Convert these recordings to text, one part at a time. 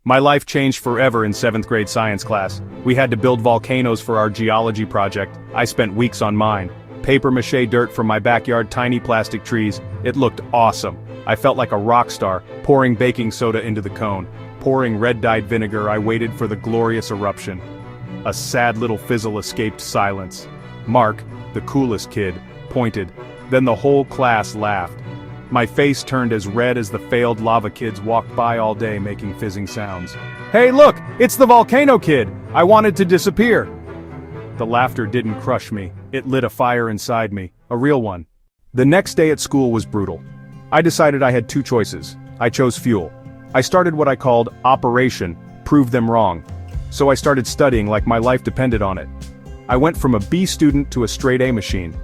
My life changed forever in 7th grade science class. We had to build volcanoes for our geology project. I spent weeks on mine. Paper mache dirt from my backyard, tiny plastic trees. It looked awesome. I felt like a rock star, pouring baking soda into the cone. Pouring red-dyed vinegar, I waited for the glorious eruption. A sad little fizzle escaped silence. Mark, the coolest kid, pointed. Then the whole class laughed. My face turned as red as the failed lava kids walked by all day making fizzing sounds. "Hey look, it's the volcano kid! I wanted to disappear!" The laughter didn't crush me, it lit a fire inside me, a real one. The next day at school was brutal. I decided I had two choices. I chose fuel. I started what I called Operation Prove Them Wrong. So I started studying like my life depended on it. I went from a B student to a straight A machine.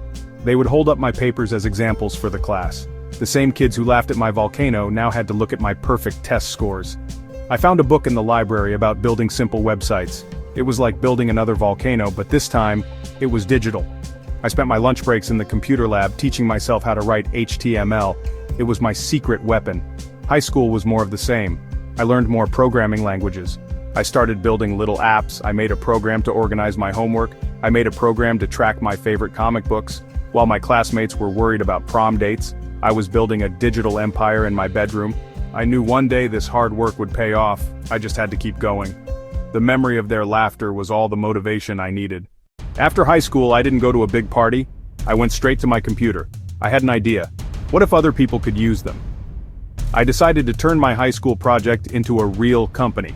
They would hold up my papers as examples for the class. The same kids who laughed at my volcano now had to look at my perfect test scores. I found a book in the library about building simple websites. It was like building another volcano, but this time, it was digital. I spent my lunch breaks in the computer lab teaching myself how to write HTML. It was my secret weapon. High school was more of the same. I learned more programming languages. I started building little apps. I made a program to organize my homework. I made a program to track my favorite comic books. While my classmates were worried about prom dates, I was building a digital empire in my bedroom. I knew one day this hard work would pay off. I just had to keep going. The memory of their laughter was all the motivation I needed. After high school, I didn't go to a big party. I went straight to my computer. I had an idea. What if other people could use them? I decided to turn my high school project into a real company.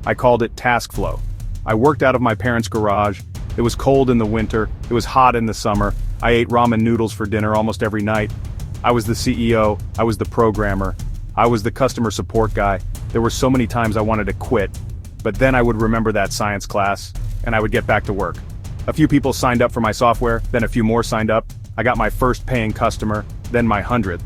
I called it TaskFlow. I worked out of my parents' garage. It was cold in the winter. It was hot in the summer. I ate ramen noodles for dinner almost every night. I was the CEO, I was the programmer, I was the customer support guy. There were so many times I wanted to quit, but then I would remember that science class, and I would get back to work. A few people signed up for my software, then a few more signed up. I got my first paying customer, then my 100th.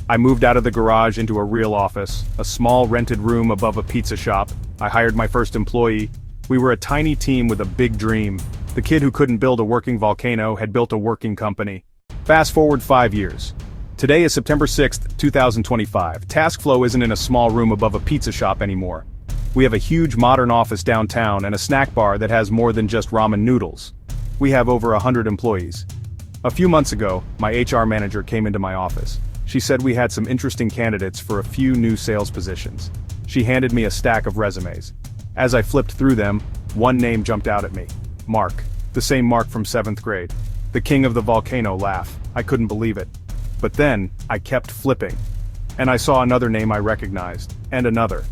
I moved out of the garage into a real office, a small rented room above a pizza shop. I hired my first employee. We were a tiny team with a big dream. The kid who couldn't build a working volcano had built a working company. Fast forward 5 years. Today is September 6th, 2025. TaskFlow isn't in a small room above a pizza shop anymore. We have a huge modern office downtown and a snack bar that has more than just ramen noodles. We have over 100 employees. A few months ago, my HR manager came into my office. She said we had some interesting candidates for a few new sales positions. She handed me a stack of resumes. As I flipped through them, one name jumped out at me. Mark. The same Mark from 7th grade. The king of the volcano laugh. I couldn't believe it. But then, I kept flipping. And I saw another name I recognized, and another.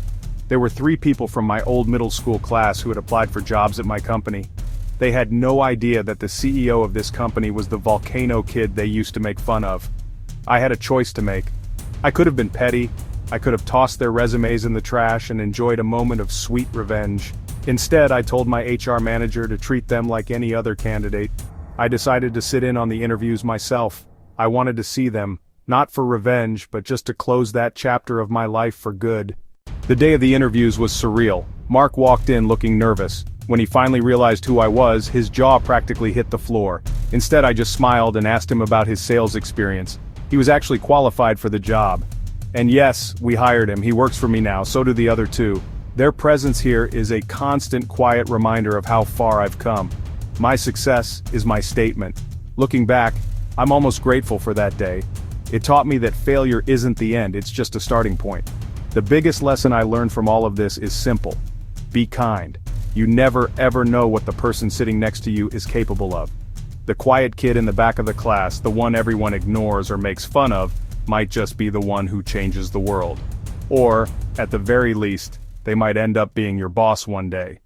There were 3 people from my old middle school class who had applied for jobs at my company. They had no idea that the CEO of this company was the volcano kid they used to make fun of. I had a choice to make. I could have been petty. I could have tossed their resumes in the trash and enjoyed a moment of sweet revenge. Instead, I told my HR manager to treat them like any other candidate. I decided to sit in on the interviews myself. I wanted to see them, not for revenge, but just to close that chapter of my life for good. The day of the interviews was surreal. Mark walked in looking nervous. When he finally realized who I was, his jaw practically hit the floor. Instead, I just smiled and asked him about his sales experience. He was actually qualified for the job. And yes, we hired him. He works for me now, so do the other 2. Their presence here is a constant, quiet reminder of how far I've come. My success is my statement. Looking back, I'm almost grateful for that day. It taught me that failure isn't the end, it's just a starting point. The biggest lesson I learned from all of this is simple. Be kind. You never ever know what the person sitting next to you is capable of. The quiet kid in the back of the class, the one everyone ignores or makes fun of, might just be the one who changes the world. Or, at the very least, they might end up being your boss one day.